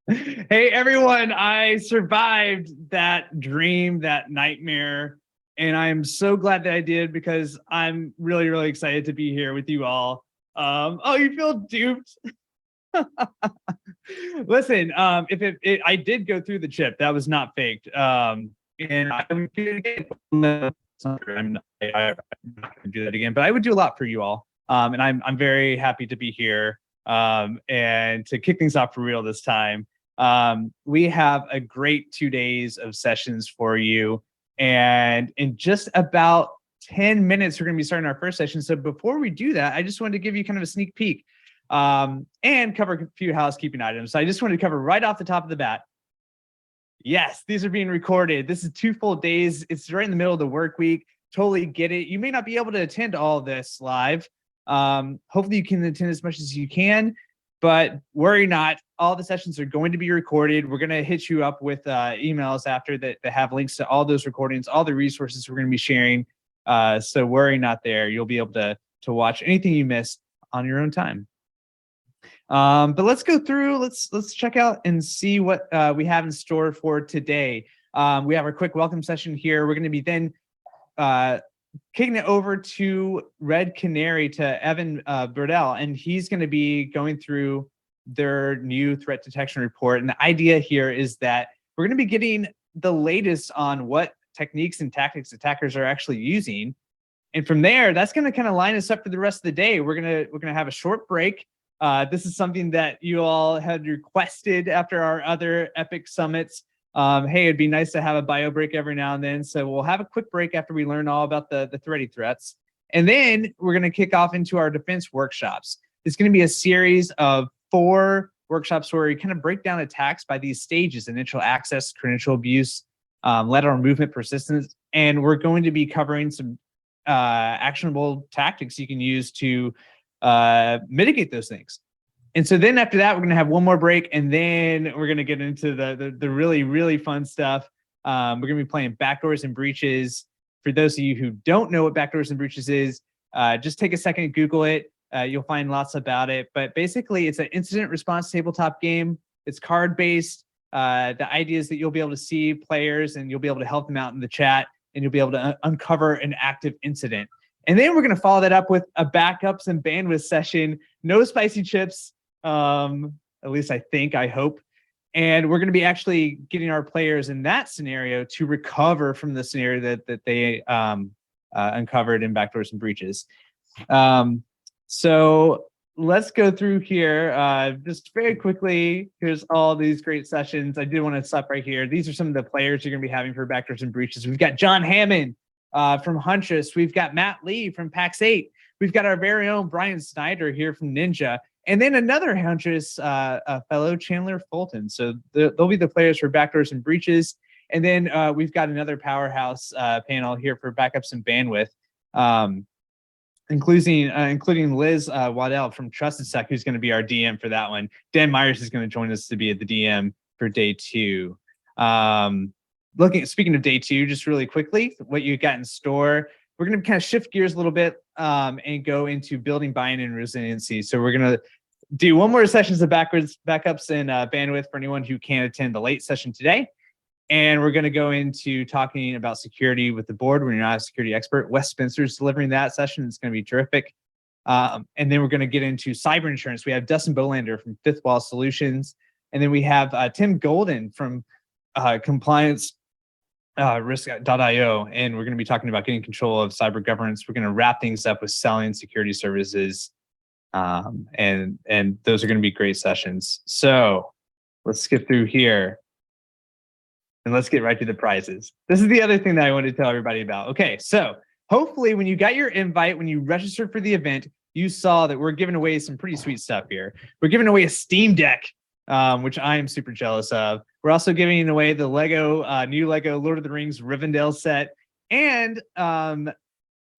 Hey everyone, I survived that dream, that nightmare, and I'm so glad that I did because I'm really, really excited to be here with you all. Oh, you feel duped? Listen, if I did go through the chip, that was not faked. And I would do it again. No, I'm not gonna do that again, but I would do a lot for you all. And I'm very happy to be here. And to kick things off for real this time. We have a great 2 days of sessions for you. And in just about 10 minutes, we're going to be starting our first session. So before we do that, I just wanted to give you kind of a sneak peek and cover a few housekeeping items. So I just wanted to cover right off the top of the bat. Yes, these are being recorded. This is 2 full days. It's right in the middle of the work week. Totally get it. You may not be able to attend all of this live. Hopefully you can attend as much as you can, but worry not. All the sessions are going to be recorded. We're going to hit you up with emails after that have links to all those recordings, all the resources we're going to be sharing. So worry not there. You'll be able to watch anything you missed on your own time. But let's go through, let's check out and see what we have in store for today. We have our quick welcome session here. We're going to be then kicking it over to Red Canary, to Evan Burdell, and he's going to be going through their new threat detection report. And the idea here is that we're going to be getting the latest on what techniques and tactics attackers are actually using. And from there, that's going to kind of line us up for the rest of the day. We're going to have a short break. This is something that you all had requested after our other epic summits. Hey, it'd be nice to have a bio break every now and then. So we'll have a quick break after we learn all about the thready threats. And then we're going to kick off into our defense workshops. It's going to be a series of 4 workshops where we kind of break down attacks by these stages: initial access, credential abuse, lateral movement persistence. And we're going to be covering some actionable tactics you can use to mitigate those things. And so then after that, we're going to have one more break, and then we're going to get into the really, really fun stuff. We're going to be playing backdoors and breaches. For those of you who don't know what backdoors and breaches is, just take a second, Google it. You'll find lots about it. But basically, it's an incident response tabletop game. It's card-based. The idea is that you'll be able to see players, and you'll be able to help them out in the chat, and you'll be able to uncover an active incident. And then we're going to follow that up with a backups and bandwidth session. No spicy chips, at least I hope. And we're going to be actually getting our players in that scenario to recover from the scenario that they uncovered in backdoors and breaches. So let's go through here just very quickly. Here's all these great sessions. I did want to stop right here. These are some of the players you're going to be having for backdoors and breaches. We've got John Hammond from Huntress. We've got Matt Lee from PAX 8. We've got our very own Brian Snyder here from Ninja. And then another Huntress fellow, Chandler Fulton. So they'll be the players for backdoors and breaches. And then we've got another powerhouse panel here for backups and bandwidth, including Liz Waddell from Trusted Sec, who's going to be our DM for that one. Dan Myers is going to join us to be the DM for day 2. Speaking of day 2, just really quickly, what you got in store, we're going to kind of shift gears a little bit and go into building buy-in and resiliency. So we're going to do one more sessions of backups and bandwidth for anyone who can't attend the late session today. And we're going to go into talking about security with the board when you're not a security expert. Wes Spencer's delivering that session. It's going to be terrific. And then we're going to get into cyber insurance. We have Dustin Bolander from Fifth Wall Solutions. And then we have Tim Golden from Compliance Risk.io, and we're going to be talking about getting control of cyber governance. We're going to wrap things up with selling security services, and those are going to be great sessions. So let's skip through here, and let's get right to the prizes. This is the other thing that I wanted to tell everybody about. Okay, so hopefully when you got your invite, when you registered for the event, you saw that we're giving away some pretty sweet stuff here. We're giving away a Steam Deck, which I am super jealous of. We're also giving away the new Lego Lord of the Rings Rivendell set, and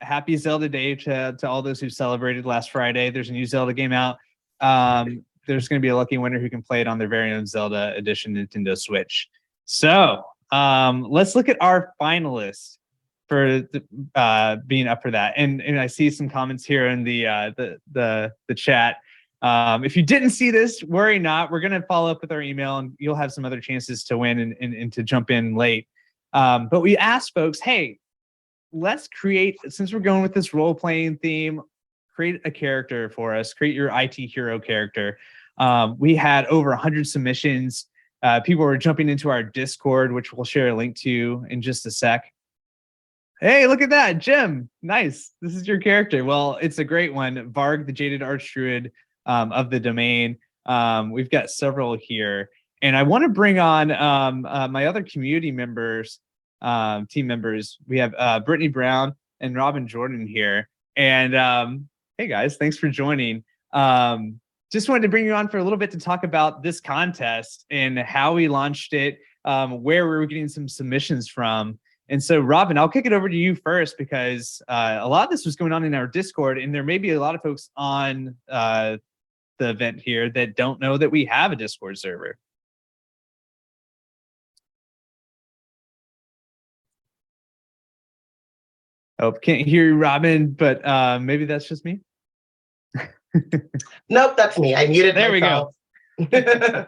happy Zelda Day to all those who celebrated last Friday. There's a new Zelda game out. There's going to be a lucky winner who can play it on their very own Zelda edition Nintendo Switch. So let's look at our finalists for being up for that. And I see some comments here in the chat. If you didn't see this, worry not. We're going to follow up with our email, and you'll have some other chances to win and to jump in late. But we asked folks, hey, let's create, since we're going with this role-playing theme, create a character for us, create your IT hero character. We had over 100 submissions. People were jumping into our Discord, which we'll share a link to in just a sec. Hey, look at that, Jim. Nice. This is your character. Well, it's a great one. Varg, the Jaded Archdruid of the domain. We've got several here. And I want to bring on my other community members, team members. We have Brittany Brown and Robyn Jordan here. And hey, guys, thanks for joining. Just wanted to bring you on for a little bit to talk about this contest and how we launched it, where we were getting some submissions from. And so, Robyn, I'll kick it over to you first, because a lot of this was going on in our Discord, and there may be a lot of folks on the event here that don't know that we have a Discord server. Oh, can't hear you, Robyn, but maybe that's just me. Nope, that's me. I muted myself. There we go.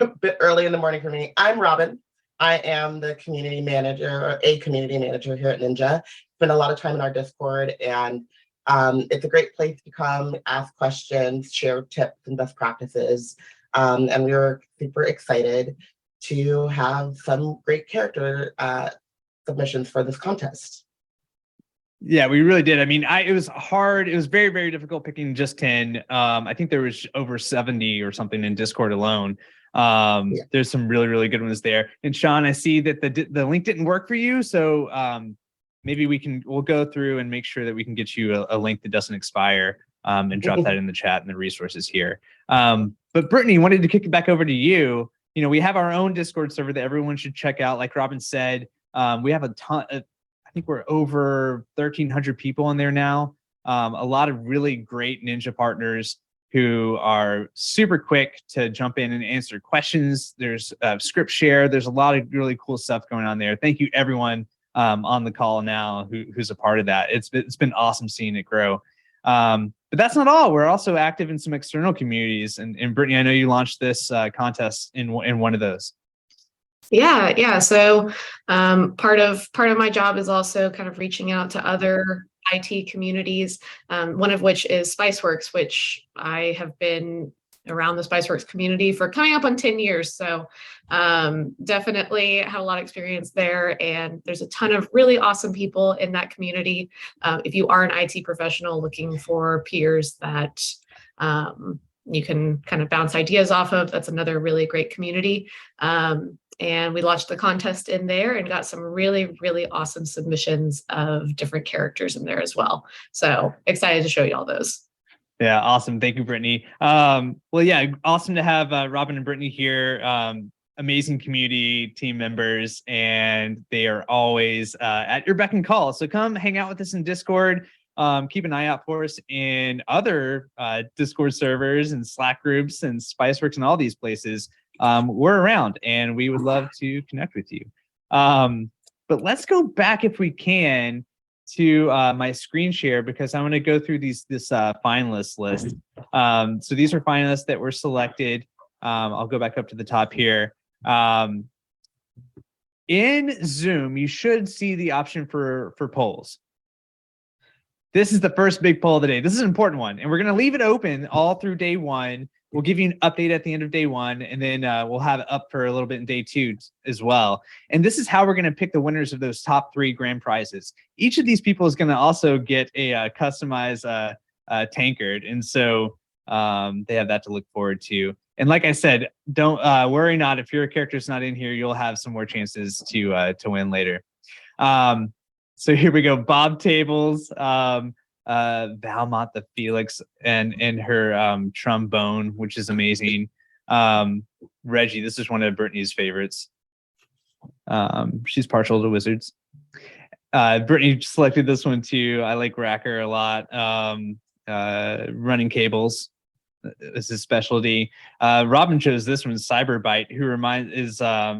A bit early in the morning for me. I'm Robyn. I am the community manager, or a community manager here at Ninja. Spend a lot of time in our Discord, and it's a great place to come, ask questions, share tips and best practices. And we were super excited to have some great character submissions for this contest. Yeah, we really did. I mean, it was hard. It was very, very difficult picking just 10. I think there was over 70 or something in Discord alone. There's some really, really good ones there. And Sean, I see that the link didn't work for you. So maybe we'll go through and make sure that we can get you a link that doesn't expire, and drop that in the chat and the resources here. But Brittany, wanted to kick it back over to you. You know, we have our own Discord server that everyone should check out. Like Robyn said, we have a ton of, I think we're over 1,300 people in there now. A lot of really great Ninja partners who are super quick to jump in and answer questions. There's script share. There's a lot of really cool stuff going on there. Thank you, everyone on the call now who's a part of that. It's been awesome seeing it grow. But that's not all. We're also active in some external communities. And Brittany, I know you launched this contest in one of those. Yeah. So part of my job is also kind of reaching out to other IT communities, one of which is Spiceworks, which I have been around the Spiceworks community for coming up on 10 years. So definitely had a lot of experience there, and there's a ton of really awesome people in that community. If you are an IT professional looking for peers that you can kind of bounce ideas off of, that's another really great community. And we launched the contest in there and got some really, really awesome submissions of different characters in there as well. So excited to show you all those. Yeah, awesome. Thank you, Brittany. Well, yeah, awesome to have Robyn and Brittany here. Amazing community team members, and they are always at your beck and call. So come hang out with us in Discord. Keep an eye out for us in other Discord servers and Slack groups and Spiceworks and all these places. We're around, and we would love to connect with you. But let's go back, if we can, to my screen share, because I'm going to go through this finalist list. So these are finalists that were selected. I'll go back up to the top here. In Zoom, you should see the option for polls. This is the first big poll of the day. This is an important one, and we're going to leave it open all through day one. We'll give you an update at the end of day one, and then we'll have it up for a little bit in day two as well. And this is how we're going to pick the winners of those top 3 grand prizes. Each of these people is going to also get a customized tankard, and so they have that to look forward to. And like I said, don't worry not. If your character's not in here, you'll have some more chances to win later. So here we go. Bob Tables, Valmont the Felix, and her trombone, which is amazing. Reggie, this is one of Brittany's favorites. She's partial to wizards. Brittany selected this one too. I like Racker a lot. Running cables is his specialty. Robyn chose this one, Cyberbite, who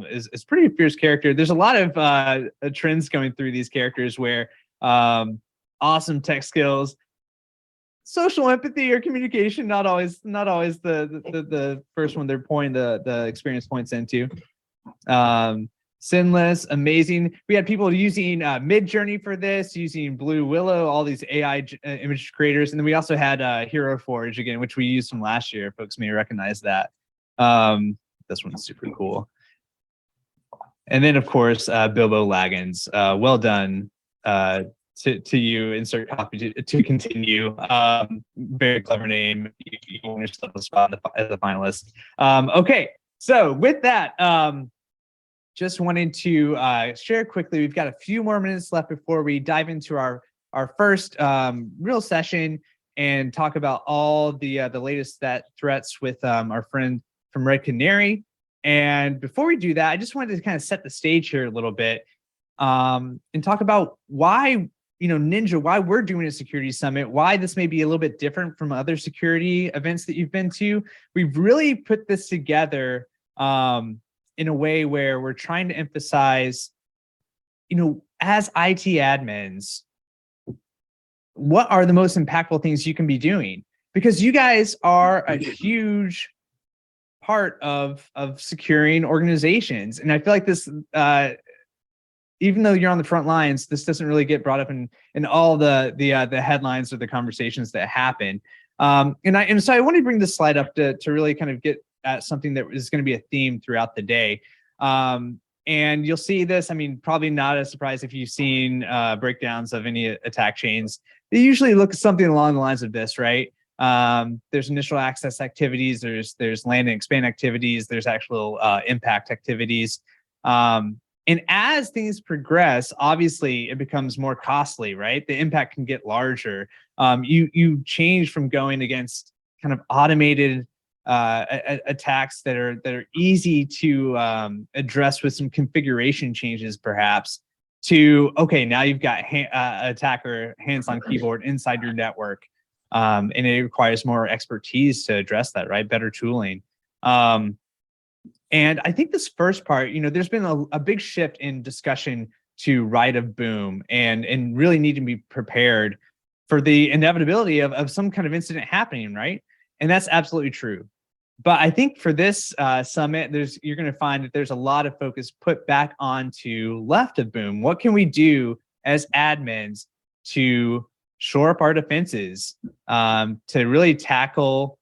is pretty fierce character. There's a lot of trends going through these characters where awesome tech skills, social empathy or communication, not always the first one they're pointing the experience points into. Sinless, amazing. We had people using Midjourney for this, using Blue Willow, all these AI image creators, and then we also had Hero Forge again, which we used from last year. Folks may recognize that. This one's super cool. And then of course Bilbo Laggins. Well done to you. Insert copy to continue. Very clever name. You won yourself a spot as a finalist. Okay, so with that. Just wanted to share quickly. We've got a few more minutes left before we dive into our first real session and talk about all the latest threats with our friend from Red Canary. And before we do that, I just wanted to kind of set the stage here a little bit and talk about why Ninja, why we're doing a security summit, why this may be a little bit different from other security events that you've been to. We've really put this together in a way where we're trying to emphasize, as IT admins, what are the most impactful things you can be doing? Because you guys are a huge part of securing organizations. And I feel like this, even though you're on the front lines, this doesn't really get brought up in all the headlines or the conversations that happen. And so I want to bring this slide up to really kind of get at something that is going to be a theme throughout the day. And you'll see this, probably not a surprise if you've seen breakdowns of any attack chains. They usually look something along the lines of this, right? There's initial access activities, there's land and expand activities, there's actual impact activities. And as things progress, obviously it becomes more costly, right? The impact can get larger. You change from going against kind of automated attacks that are easy to address with some configuration changes, perhaps, to okay, now you've got attacker hands on keyboard inside your network, and it requires more expertise to address that, right? Better tooling. And I think this first part, there's been a big shift in discussion to right of boom and really need to be prepared for the inevitability of some kind of incident happening, right? And that's absolutely true. But I think for this summit, you're going to find that there's a lot of focus put back onto left of boom. What can we do as admins to shore up our defenses, to really tackle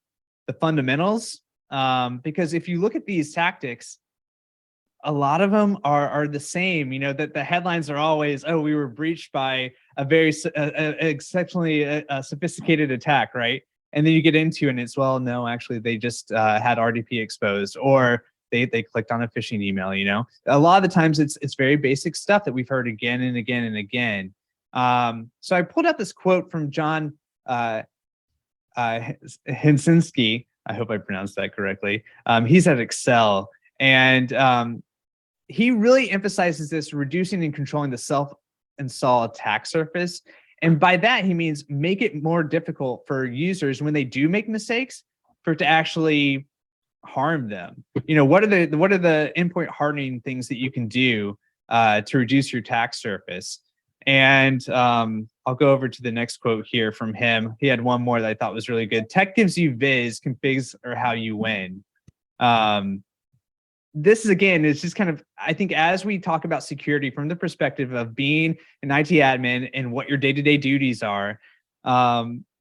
the fundamentals? Because if you look at these tactics, a lot of them are the same. That the headlines are always, oh, we were breached by a very exceptionally sophisticated attack, right? And then you get into it and it's, well, no, actually they just had RDP exposed, or they clicked on a phishing email. A lot of the times it's very basic stuff that we've heard again and again and again. So I pulled out this quote from John Hinsinski. I hope I pronounced that correctly. He's at Excel, and he really emphasizes this reducing and controlling the self-install attack surface. And by that, he means make it more difficult for users when they do make mistakes for it to actually harm them. What are the endpoint hardening things that you can do to reduce your attack surface? And I'll go over to the next quote here from him. He had one more that I thought was really good. Tech gives you viz, configs are how you win. This is, again, it's just kind of, I think as we talk about security from the perspective of being an IT admin and what your day-to-day duties are,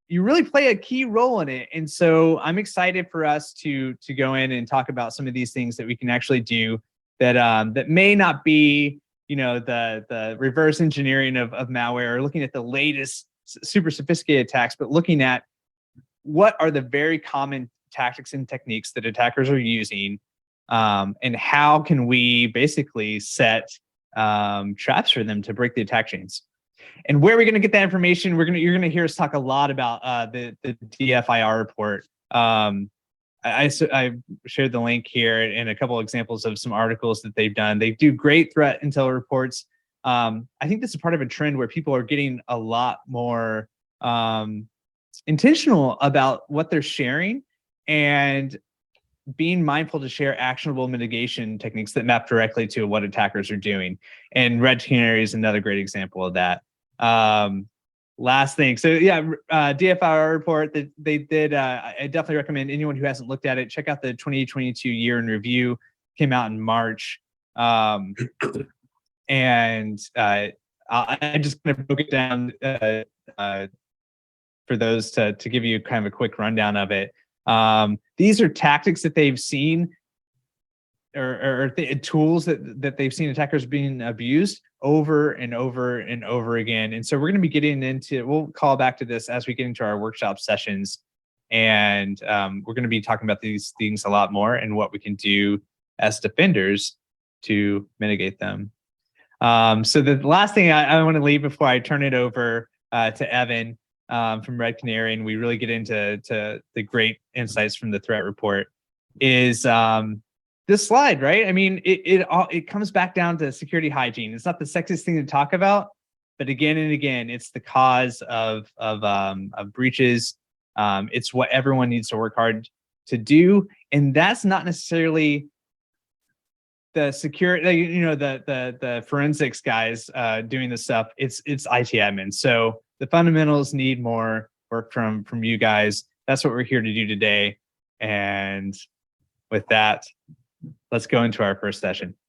you really play a key role in it. And so I'm excited for us to go in and talk about some of these things that we can actually do that may not be, the reverse engineering of malware, or looking at the latest super sophisticated attacks, but looking at what are the very common tactics and techniques that attackers are using. And how can we basically set traps for them to break the attack chains? And where are we going to get that information? You're going to hear us talk a lot about the DFIR report. I shared the link here and a couple of examples of some articles that they've done. They do great threat intel reports. I think this is part of a trend where people are getting a lot more intentional about what they're sharing and being mindful to share actionable mitigation techniques that map directly to what attackers are doing. And Red Canary is another great example of that. last thing. So yeah, DFIR report that they did. I definitely recommend anyone who hasn't looked at it, check out the 2022 year in review. Came out in March. And I just kind of broke it down for those to give you kind of a quick rundown of it. These are tactics that they've seen or tools that they've seen attackers being abused over and over and over again. And so we're going to be getting into, we'll call back to this as we get into our workshop sessions. And we're going to be talking about these things a lot more and what we can do as defenders to mitigate them. So the last thing I want to leave before I turn it over to Evan from Red Canary, and we really get into the great insights from the threat report, is this slide, right? I mean, it comes back down to security hygiene. It's not the sexiest thing to talk about, but again and again, it's the cause of breaches. It's what everyone needs to work hard to do, and that's not necessarily the security, you know, the forensics guys doing this stuff. It's IT admins. So the fundamentals need more work from you guys. That's what we're here to do today. And with that, let's go into our first session.